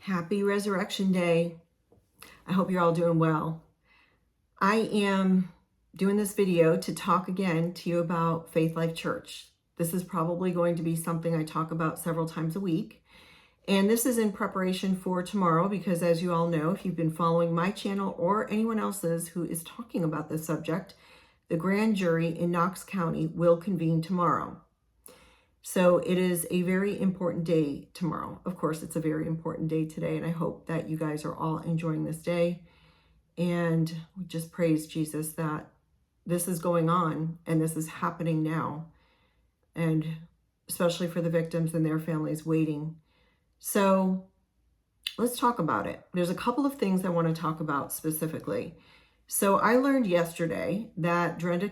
Happy Resurrection Day. I hope you're all doing well. I am doing this video to talk again to you about Faith Life Church. This is probably going to be something I talk about several times a week. And this is in preparation for tomorrow because, as you all know, if you've been following my channel or anyone else's who is talking about this subject, the grand jury in Knox County will convene tomorrow. So it is a very important day tomorrow. Of course, it's a very important day today, and I hope that you guys are all enjoying this day. And we just praise Jesus that this is going on and this is happening now, and especially for the victims and their families waiting. So let's talk about it. There's a couple of things I want to talk about specifically. So I learned yesterday that Drenda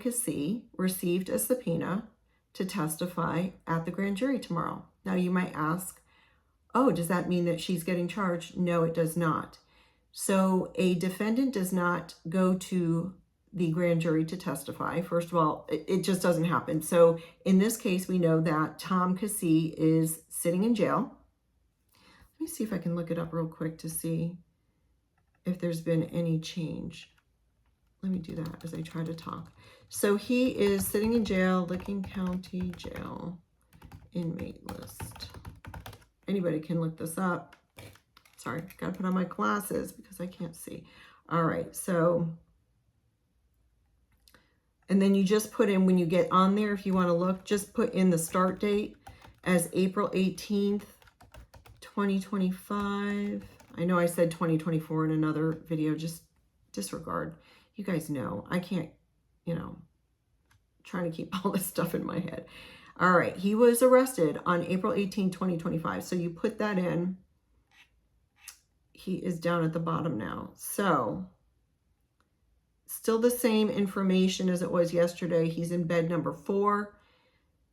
received a subpoena to testify at the grand jury tomorrow. Now you might ask, oh, does that mean that she's getting charged? No, it does not. So a defendant does not go to the grand jury to testify. First of all, it just doesn't happen. So in this case, we know that Tom Cassie is sitting in jail. Let me see if I can look it up real quick to see if there's been any change. Let me do that as I try to talk. So he is sitting in jail, Licking County Jail, inmate list. Anybody can look this up. Sorry, got to put on my glasses because I can't see. All right, so, and then you just put in, when you get on there, if you want to look, just put in the start date as April 18th, 2025. I know I said 2024 in another video, just disregard. You guys know, I can't, trying to keep all this stuff in my head. All right, he was arrested on April 18, 2025. So you put that in. He is down at the bottom now. So still the same information as it was yesterday. He's in bed number 4.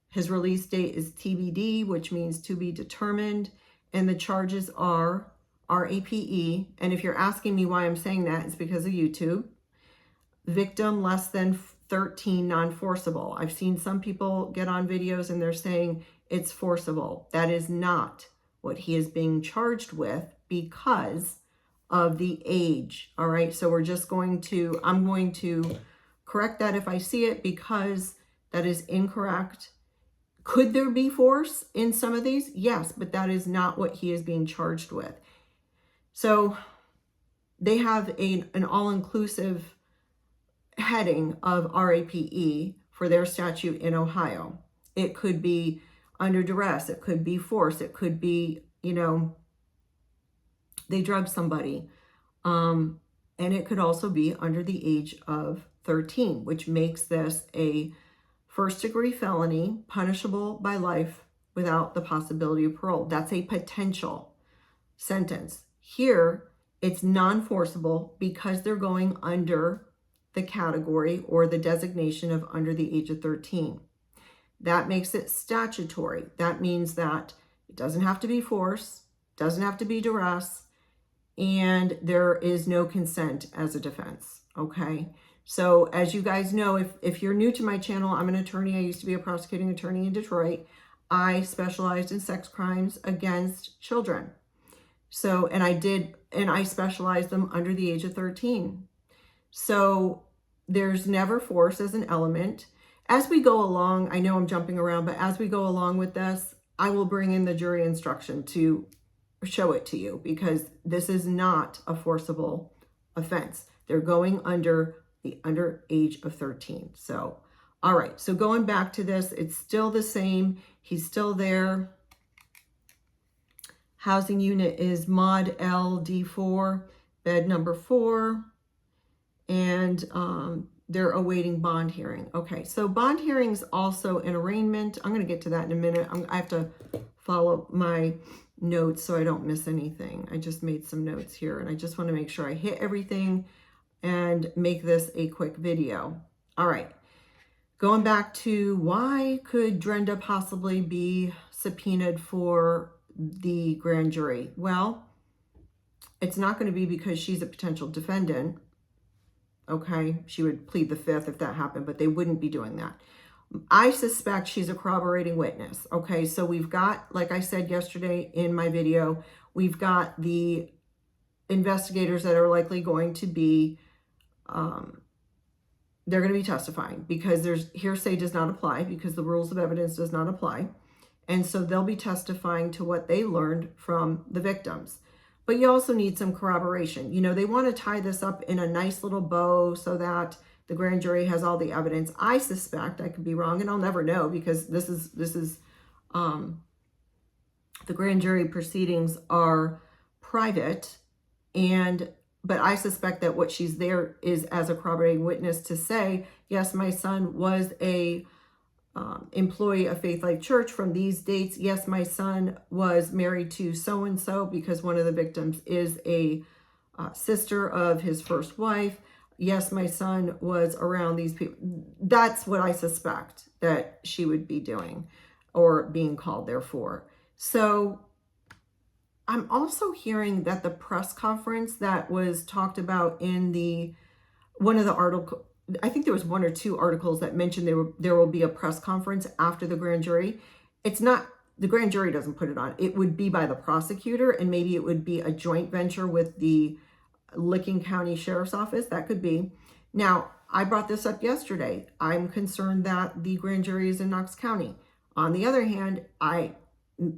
His release date is TBD, which means to be determined. And the charges are RAPE. And if you're asking me why I'm saying that, it's because of YouTube. Victim less than 13, non-forcible. I've seen some people get on videos and they're saying it's forcible. That is not what he is being charged with because of the age. All right, so we're just going to, I'm going to correct that if I see it because that is incorrect. Could there be force in some of these? Yes, but that is not what he is being charged with. So they have an all-inclusive heading of RAPE for their statute in Ohio. It could be under duress. It could be force. It could be, they drugged somebody. And it could also be under the age of 13, which makes this a first-degree felony punishable by life without the possibility of parole. That's a potential sentence. Here, it's non-forcible because they're going under the category or the designation of under the age of 13. That makes it statutory. That means that it doesn't have to be force, doesn't have to be duress, and there is no consent as a defense, okay? So as you guys know, if you're new to my channel, I'm an attorney. I used to be a prosecuting attorney in Detroit. I specialized in sex crimes against children. So, and I specialized them under the age of 13. So there's never force as an element. As we go along, I know I'm jumping around, but as we go along with this, I will bring in the jury instruction to show it to you because this is not a forcible offense. They're going under the under age of 13. So, all right. So going back to this, it's still the same. He's still there. Housing unit is Mod LD4, bed number 4. And they're awaiting bond hearing. Okay, so bond hearing is also an arraignment. I'm going to get to that in a minute. I have to follow my notes so I don't miss anything. I just made some notes here, and I just want to make sure I hit everything and make this a quick video. All right, going back to why could Drenda possibly be subpoenaed for the grand jury? Well, it's not going to be because she's a potential defendant. Okay, she would plead the 5th if that happened, but they wouldn't be doing that. I suspect she's a corroborating witness. Okay, so we've got, like I said yesterday in my video, we've got the investigators that are likely going to be, they're going to be testifying, because there's hearsay does not apply, because the rules of evidence does not apply. And so they'll be testifying to what they learned from the victims. But you also need some corroboration. You know, they want to tie this up in a nice little bow so that the grand jury has all the evidence. I suspect, I could be wrong, and I'll never know, because this is the grand jury proceedings are private, but I suspect that what she's there is as a corroborating witness to say, yes, my son was a employee of Faith Life Church from these dates. Yes, my son was married to so-and-so, because one of the victims is a sister of his first wife. Yes, my son was around these people. That's what I suspect that she would be doing or being called there for. So I'm also hearing that the press conference that was talked about in one of the articles, I think there was one or two articles that mentioned there will be a press conference after the grand jury. It's not, the grand jury doesn't put it on. It would be by the prosecutor, and maybe it would be a joint venture with the Licking County Sheriff's Office. That could be. Now, I brought this up yesterday. I'm concerned that the grand jury is in Knox County. On the other hand,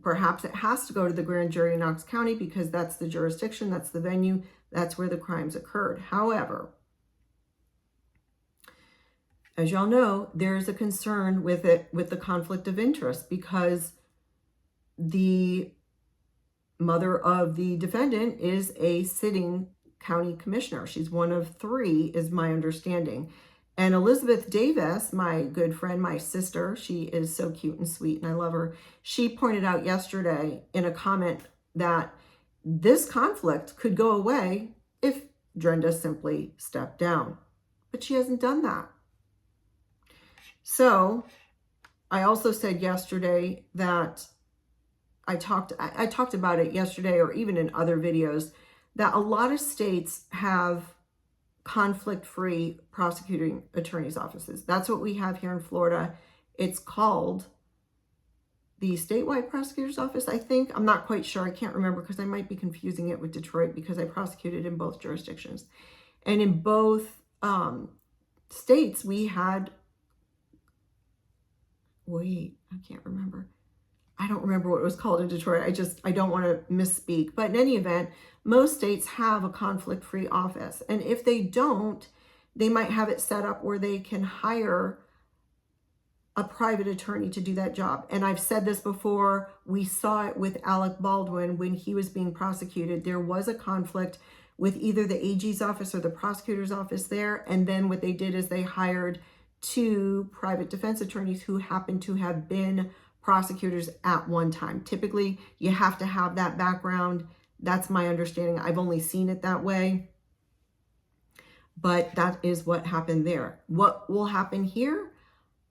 perhaps it has to go to the grand jury in Knox County, because that's the jurisdiction, that's the venue, that's where the crimes occurred. However, as y'all know, there's a concern with the conflict of interest, because the mother of the defendant is a sitting county commissioner. She's one of 3, is my understanding. And Elizabeth Davis, my good friend, my sister, she is so cute and sweet, and I love her. She pointed out yesterday in a comment that this conflict could go away if Drenda simply stepped down. But she hasn't done that. So I also said yesterday that I talked about it yesterday, or even in other videos, that a lot of states have conflict-free prosecuting attorneys' offices. That's what we have here in Florida. It's called the statewide prosecutor's office, I think. I'm not quite sure. I can't remember, because I might be confusing it with Detroit, because I prosecuted in both jurisdictions. And in both states, we had, I can't remember. I don't remember what it was called in Detroit. I don't want to misspeak. But in any event, most states have a conflict-free office. And if they don't, they might have it set up where they can hire a private attorney to do that job. And I've said this before, we saw it with Alec Baldwin when he was being prosecuted. There was a conflict with either the AG's office or the prosecutor's office there. And then what they did is they hired 2 private defense attorneys who happened to have been prosecutors at one time. Typically, you have to have that background. That's my understanding. I've only seen it that way. But that is what happened there. What will happen here?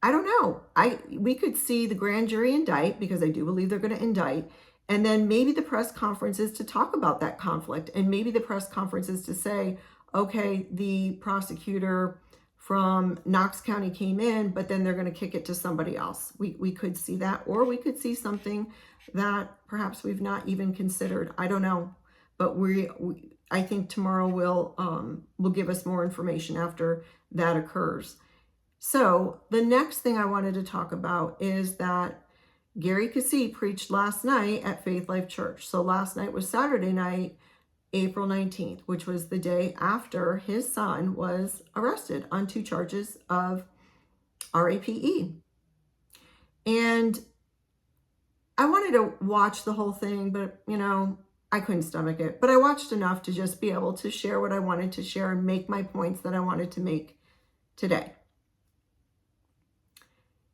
I don't know. We could see the grand jury indict, because I do believe they're going to indict. And then maybe the press conference is to talk about that conflict. And maybe the press conference is to say, okay, the prosecutor from Knox County came in, but then they're going to kick it to somebody else. We could see that, or we could see something that perhaps we've not even considered. I don't know, but I think tomorrow will give us more information after that occurs. So the next thing I wanted to talk about is that Gary Cassie preached last night at Faith Life Church. So last night was Saturday night, April 19th, which was the day after his son was arrested on 2 charges of RAPE. And I wanted to watch the whole thing, but, I couldn't stomach it. But I watched enough to just be able to share what I wanted to share and make my points that I wanted to make today.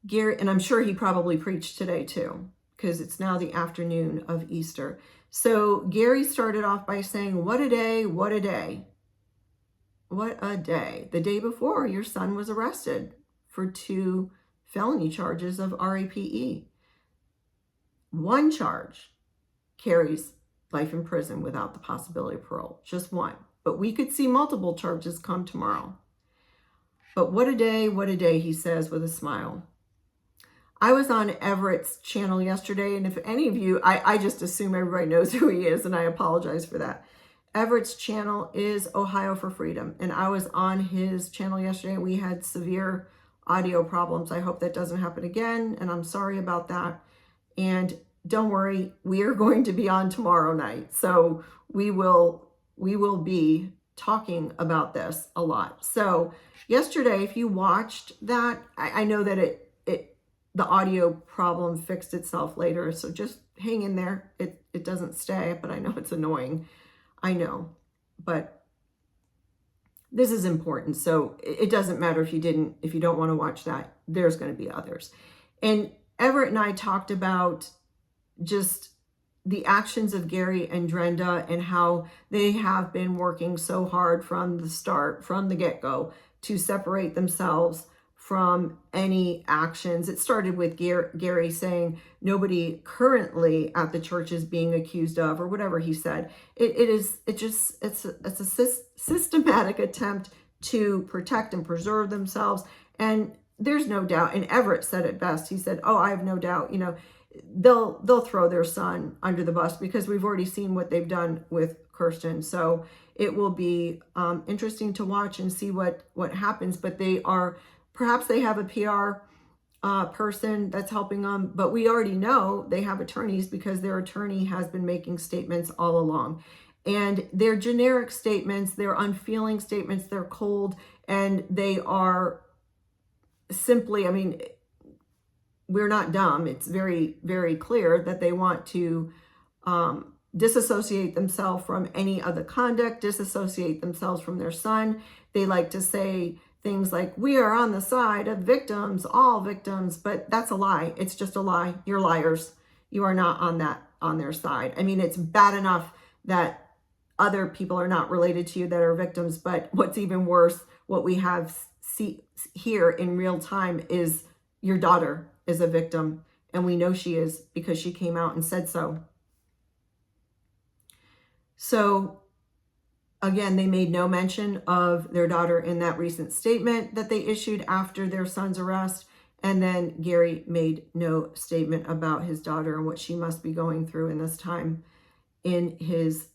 Gary, and I'm sure he probably preached today too, because it's now the afternoon of Easter. So Gary started off by saying, what a day, what a day. What a day. The day before, your son was arrested for 2 felony charges of RAPE. 1 charge carries life in prison without the possibility of parole. Just 1. But we could see multiple charges come tomorrow. But what a day, he says with a smile. I was on Everett's channel yesterday, and if any of you, I just assume everybody knows who he is, and I apologize for that. Everett's channel is Ohio for Freedom, and I was on his channel yesterday, and we had severe audio problems. I hope that doesn't happen again, and I'm sorry about that. And don't worry, we are going to be on tomorrow night, so we will be talking about this a lot. So yesterday, if you watched that, I know that the audio problem fixed itself later, so just hang in there. It doesn't stay, but I know it's annoying. I know, but this is important. So it doesn't matter if you don't want to watch that. There's going to be others. And Everett and I talked about just the actions of Gary and Drenda and how they have been working so hard from the start, from the get-go, to separate themselves from any actions. It started with Gary saying nobody currently at the church is being accused of, or whatever he said. It's a systematic attempt to protect and preserve themselves. And there's no doubt, and Everett said it best. He said, "Oh, I have no doubt, they'll throw their son under the bus because we've already seen what they've done with Kirsten." So it will be interesting to watch and see what happens. But perhaps they have a PR person that's helping them, but we already know they have attorneys because their attorney has been making statements all along. And they're generic statements, they're unfeeling statements, they're cold, and they are simply, we're not dumb. It's very, very clear that they want to disassociate themselves from any other conduct, disassociate themselves from their son. They like to say things like, "We are on the side of victims, all victims," but that's a lie. It's just a lie. You're liars. You are not on their side. It's bad enough that other people are not related to you that are victims, but what's even worse, what we have here in real time is your daughter is a victim, and we know she is because she came out and said so. So again, they made no mention of their daughter in that recent statement that they issued after their son's arrest. And then Gary made no statement about his daughter and what she must be going through in this time in his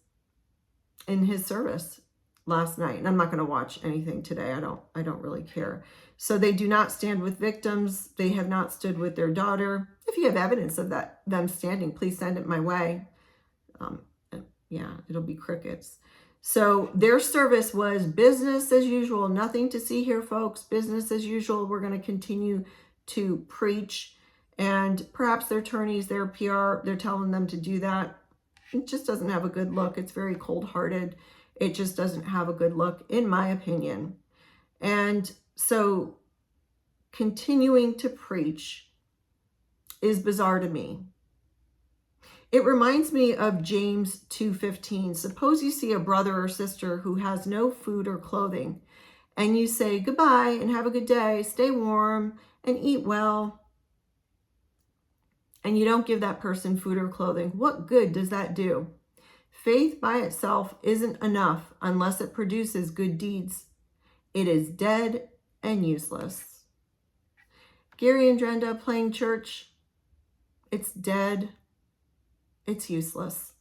service last night. And I'm not going to watch anything today. I don't really care. So they do not stand with victims. They have not stood with their daughter. If you have evidence of them standing, please send it my way. Yeah, it'll be crickets. So their service was business as usual. Nothing to see here, folks. Business as usual. We're going to continue to preach. And perhaps their attorneys, their PR, they're telling them to do that. It just doesn't have a good look. It's very cold-hearted. It just doesn't have a good look, in my opinion. And so continuing to preach is bizarre to me. It reminds me of James 2:15. Suppose you see a brother or sister who has no food or clothing, and you say, "Goodbye and have a good day, stay warm and eat well," and you don't give that person food or clothing. What good does that do? Faith by itself isn't enough unless it produces good deeds. It is dead and useless. Gary and Drenda playing church, it's dead. It's useless.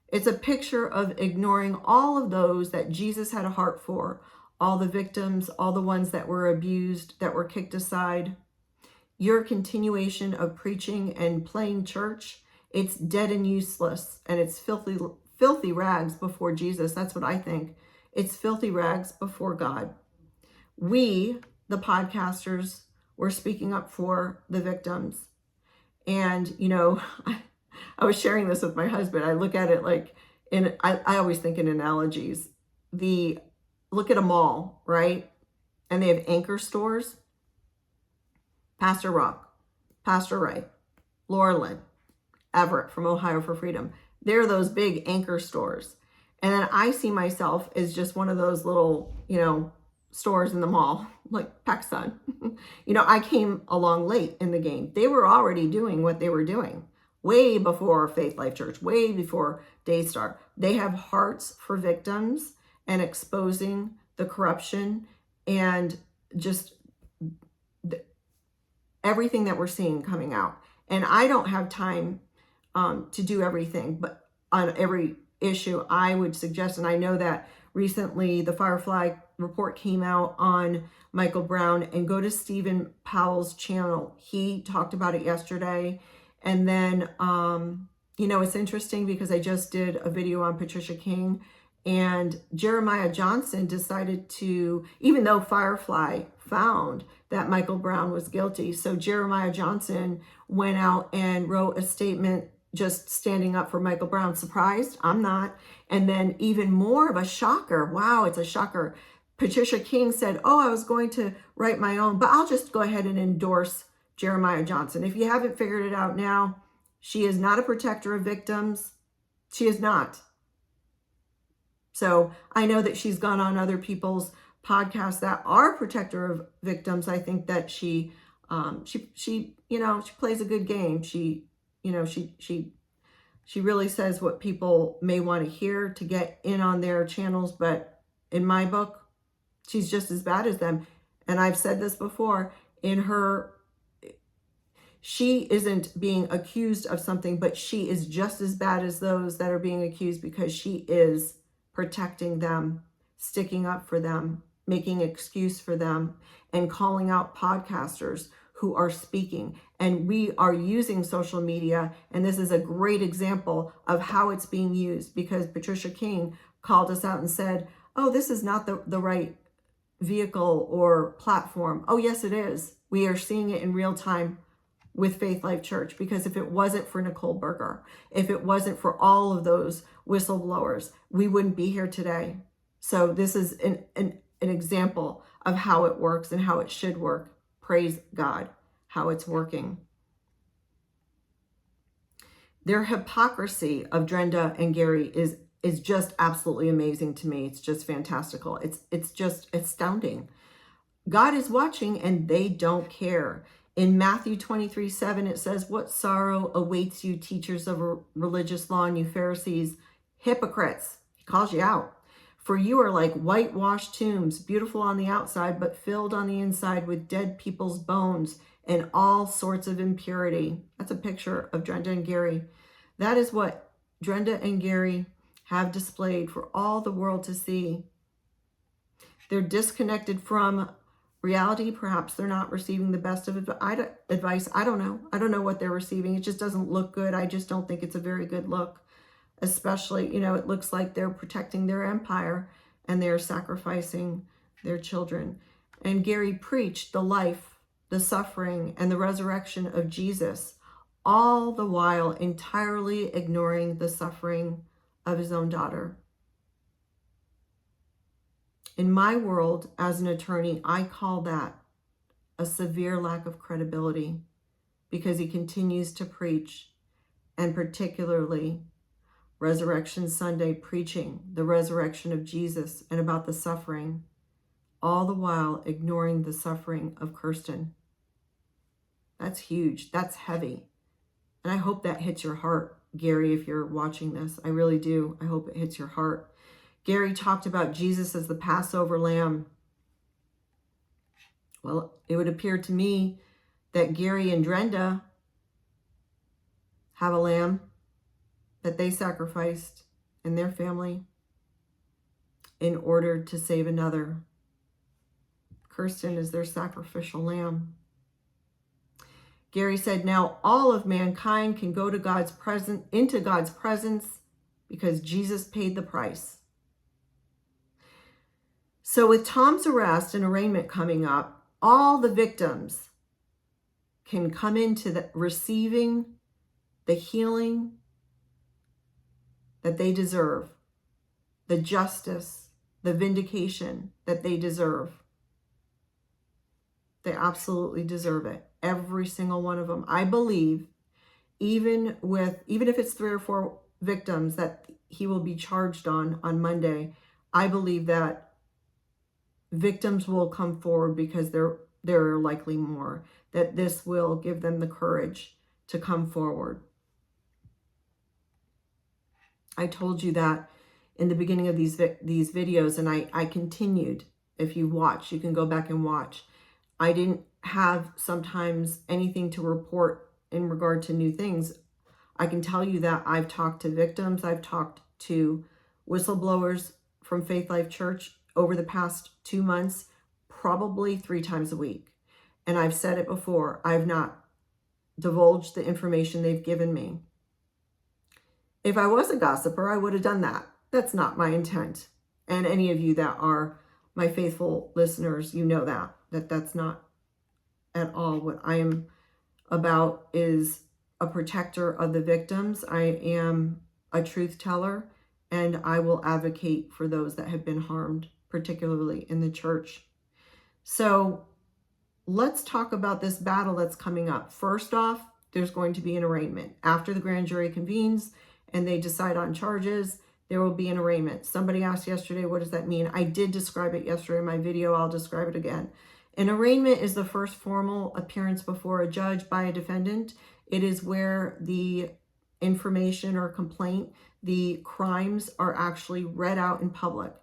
It's a picture of ignoring all of those that Jesus had a heart for, all the victims, all the ones that were abused, that were kicked aside. Your continuation of preaching and playing church, it's dead and useless, and it's filthy rags before Jesus. That's what I think. It's filthy rags before God. We, the podcasters, were speaking up for the victims. And, I was sharing this with my husband. I look at it like, I always think in analogies. Look at a mall, right? And they have anchor stores. Pastor Rock, Pastor Ray, Laura Lynn, Everett from Ohio for Freedom. They're those big anchor stores. And then I see myself as just one of those little, stores in the mall, like PacSun. I came along late in the game. They were already doing what they were doing way before Faith Life Church, way before Daystar. They have hearts for victims and exposing the corruption and just everything that we're seeing coming out. And I don't have time to do everything, but on every issue, I would suggest, and I know that recently the Firefly report came out on Michael Brown, and go to Stephen Powell's channel. He talked about it yesterday. And then, you know, it's interesting because I just did a video on Patricia King, and Jeremiah Johnson decided to, even though Firefly found that Michael Brown was guilty, so Jeremiah Johnson went out and wrote a statement just standing up for Michael Brown. Surprised? I'm not. And then even more of a shocker. Wow, it's a shocker. Patricia King said, oh, I was going to write my own, but I'll just go ahead and endorse Jeremiah Johnson. If you haven't figured it out now, she is not a protector of victims. She is not. So I know that she's gone on other people's podcasts that are protector of victims. I think that she you know, she plays a good game. She really says what people may want to hear to get in on their channels. But in my book, she's just as bad as them. And I've said this before, she isn't being accused of something, but she is just as bad as those that are being accused, because she is protecting them, sticking up for them, making excuse for them, and calling out podcasters who are speaking. And we are using social media, and this is a great example of how it's being used, because Patricia King called us out and said, oh, this is not the right vehicle or platform. Oh, yes, it is. We are seeing it in real time with Faith Life Church, because if it wasn't for Nicole Berger, if it wasn't for all of those whistleblowers, we wouldn't be here today. So this is an example of how it works and how it should work. Praise God, how it's working. Their hypocrisy of Drenda and Gary is just absolutely amazing to me. It's just fantastical. It's just astounding. God is watching, and they don't care. In Matthew 23:7, it says, what sorrow awaits you, teachers of religious law, and you Pharisees, hypocrites. He calls you out. For you are like whitewashed tombs, beautiful on the outside, but filled on the inside with dead people's bones and all sorts of impurity. That's a picture of Drenda and Gary. That is what Drenda and Gary have displayed for all the world to see. They're disconnected from reality. Perhaps they're not receiving the best of advice. I don't know. I don't know what they're receiving. It just doesn't look good. I just don't think it's a very good look. Especially, you know, it looks like they're protecting their empire and they're sacrificing their children. And Gary preached the life, the suffering, and the resurrection of Jesus, all the while entirely ignoring the suffering of his own daughter. In my world, as an attorney, I call that a severe lack of credibility, because he continues to preach, and particularly Resurrection Sunday, preaching the resurrection of Jesus and about the suffering, all the while ignoring the suffering of Kirsten. That's huge. That's heavy. And I hope that hits your heart, Gary, if you're watching this. I really do. I hope it hits your heart. Gary talked about Jesus as the Passover lamb. Well, it would appear to me that Gary and Drenda have a lamb that they sacrificed in their family in order to save another. Kirsten is their sacrificial lamb. Gary said, now all of mankind can go to into God's presence because Jesus paid the price. So with Tom's arrest and arraignment coming up, all the victims can come into receiving the healing that they deserve, the justice, the vindication that they deserve. They absolutely deserve it. Every single one of them. I believe, even if it's 3 or 4 victims that he will be charged on Monday, I believe that victims will come forward, because there are likely more, that this will give them the courage to come forward. I told you that in the beginning of these videos, and I continued. If you watch, you can go back and watch. I didn't have sometimes anything to report in regard to new things. I can tell you that I've talked to victims, I've talked to whistleblowers from Faith Life Church over the past 2 months, probably 3 times a week. And I've said it before, I've not divulged the information they've given me. If I was a gossiper, I would have done that. That's not my intent. And any of you that are my faithful listeners, you know that that's not at all what I am about. Is a protector of the victims. I am a truth teller, and I will advocate for those that have been harmed, particularly in the church. So let's talk about this battle that's coming up. First off, there's going to be an arraignment. After the grand jury convenes and they decide on charges, there will be an arraignment. Somebody asked yesterday, what does that mean? I did describe it yesterday in my video. I'll describe it again. An arraignment is the first formal appearance before a judge by a defendant. It is where the information or complaint, the crimes, are actually read out in public.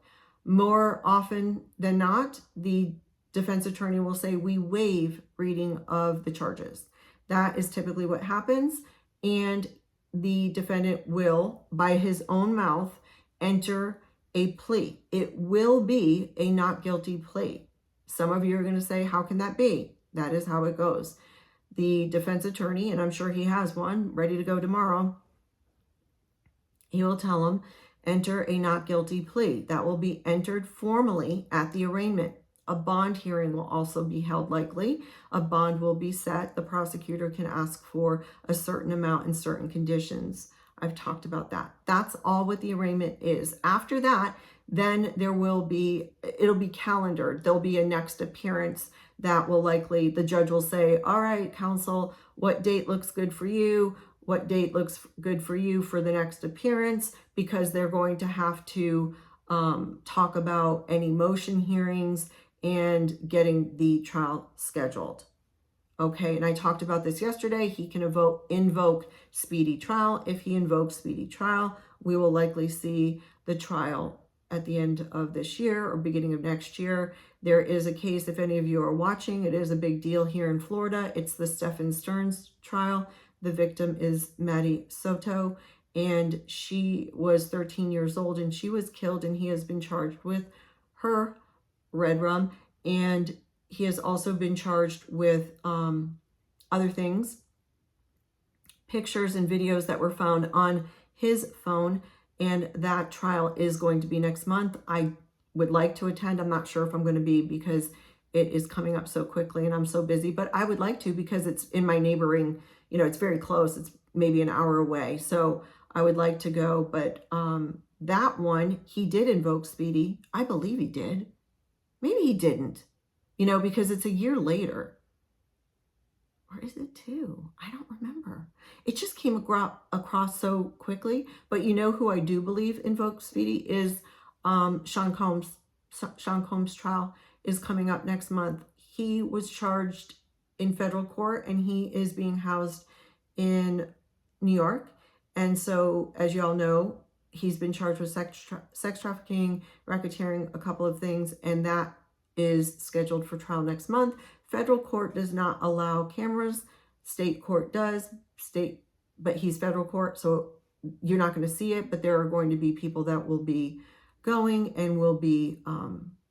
More often than not, the defense attorney will say, we waive reading of the charges. That is typically what happens. And the defendant will, by his own mouth, enter a plea. It will be a not guilty plea. Some of you are going to say, how can that be? That is how it goes. The defense attorney, and I'm sure he has one ready to go tomorrow, he will tell him, enter a not guilty plea. That will be entered formally at the arraignment. A bond hearing will also be held likely. A bond will be set. The prosecutor can ask for a certain amount in certain conditions. I've talked about that. That's all what the arraignment is. After that, then it'll be calendared. There'll be a next appearance that will likely, the judge will say, all right, counsel, what date looks good for you? What date looks good for you for the next appearance? Because they're going to have to talk about any motion hearings and getting the trial scheduled. Okay, and I talked about this yesterday. He can invoke speedy trial. If he invokes speedy trial, we will likely see the trial at the end of this year or beginning of next year. There is a case, if any of you are watching, it is a big deal here in Florida. It's the Stephen Stearns trial. The victim is Maddie Soto, and she was 13 years old, and she was killed, and he has been charged with her red rum, and he has also been charged with other things, pictures and videos that were found on his phone, and that trial is going to be next month. I would like to attend. I'm not sure if I'm going to be, because it is coming up so quickly and I'm so busy, but I would like to, because it's in my neighboring, it's very close. It's maybe an hour away. So I would like to go, but that one, he did invoke speedy. I believe he did. Maybe he didn't, because it's a year later. Or is it 2? I don't remember. It just came across so quickly. But who I do believe invoked speedy is Sean Combs. Sean Combs' trial is coming up next month. He was charged in federal court, and he is being housed in New York. And so, as you all know, he's been charged with sex trafficking, racketeering, a couple of things, and that is scheduled for trial next month. Federal court does not allow cameras. State court does. But he's federal court, so you're not going to see it, but there are going to be people that will be going and will be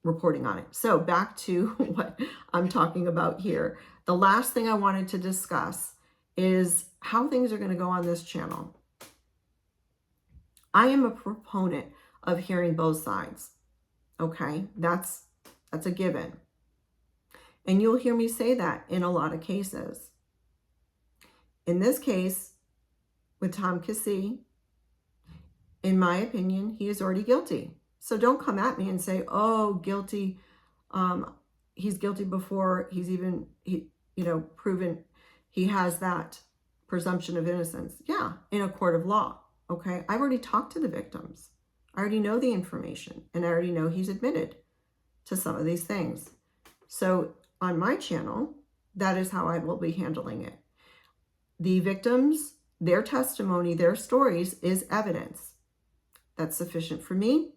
reporting on it. So back to what I'm talking about here. The last thing I wanted to discuss is how things are going to go on this channel. I am a proponent of hearing both sides. Okay, that's a given. And you'll hear me say that in a lot of cases. In this case, with Tom Cassie, in my opinion, he is already guilty. So don't come at me and say, oh, guilty. He's guilty before he's even, proven he has that presumption of innocence. Yeah, in a court of law. Okay, I've already talked to the victims. I already know the information, and I already know he's admitted to some of these things. So on my channel, that is how I will be handling it. The victims, their testimony, their stories is evidence. That's sufficient for me.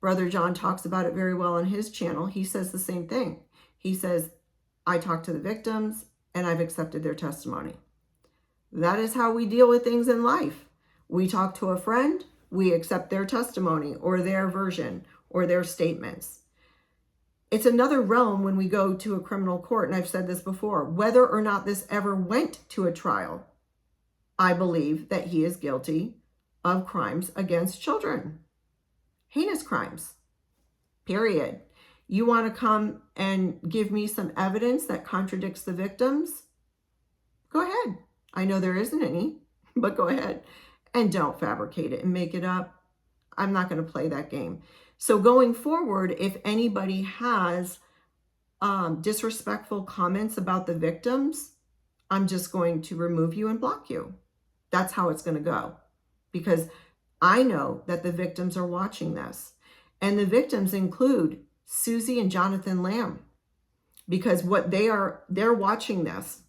Brother John talks about it very well on his channel. He says the same thing. He says I talked to the victims, and I've accepted their testimony. That is how we deal with things in life. We talk to a friend, we accept their testimony or their version or their statements. It's another realm when we go to a criminal court, and I've said this before, whether or not this ever went to a trial, I believe that he is guilty of crimes against children. Heinous crimes, period. You want to come and give me some evidence that contradicts the victims? Go ahead. I know there isn't any, but go ahead. And don't fabricate it and make it up. I'm not going to play that game. So going forward, if anybody has disrespectful comments about the victims, I'm just going to remove you and block you. That's how it's going to go. Because I know that the victims are watching this. And the victims include Susie and Jonathan Lamb. Because they're watching this.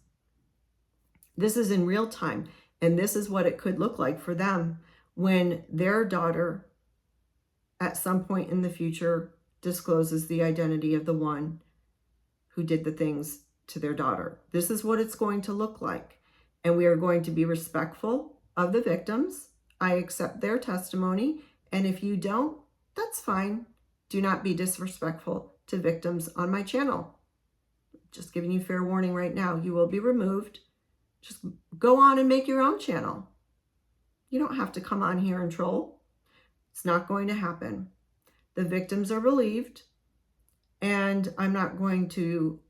This is in real time. And this is what it could look like for them when their daughter at some point in the future discloses the identity of the one who did the things to their daughter. This is what it's going to look like. And we are going to be respectful of the victims. I accept their testimony. And if you don't, that's fine. Do not be disrespectful to victims on my channel. Just giving you fair warning right now. You will be removed. Just go on and make your own channel. You don't have to come on here and troll. It's not going to happen. The victims are relieved, and I'm not going to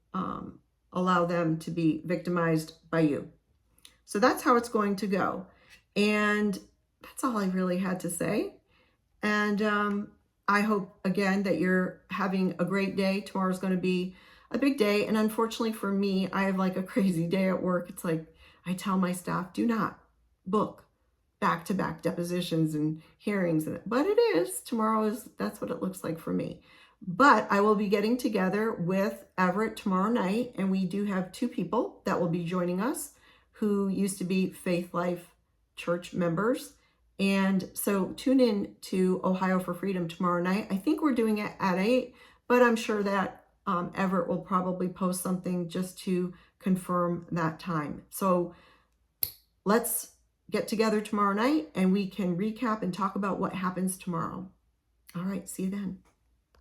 allow them to be victimized by you. So that's how it's going to go. And that's all I really had to say. And I hope, again, that you're having a great day. Tomorrow's going to be a big day. And unfortunately for me, I have like a crazy day at work. It's like I tell my staff, do not book back-to-back depositions and hearings. But it is. That's what it looks like for me. But I will be getting together with Everett tomorrow night. And we do have 2 people that will be joining us who used to be Faith Life Church members. And so tune in to Ohio for Freedom tomorrow night. I think we're doing it at 8, but I'm sure that Everett will probably post something just to confirm that time. So let's get together tomorrow night and we can recap and talk about what happens tomorrow. All right, see you then.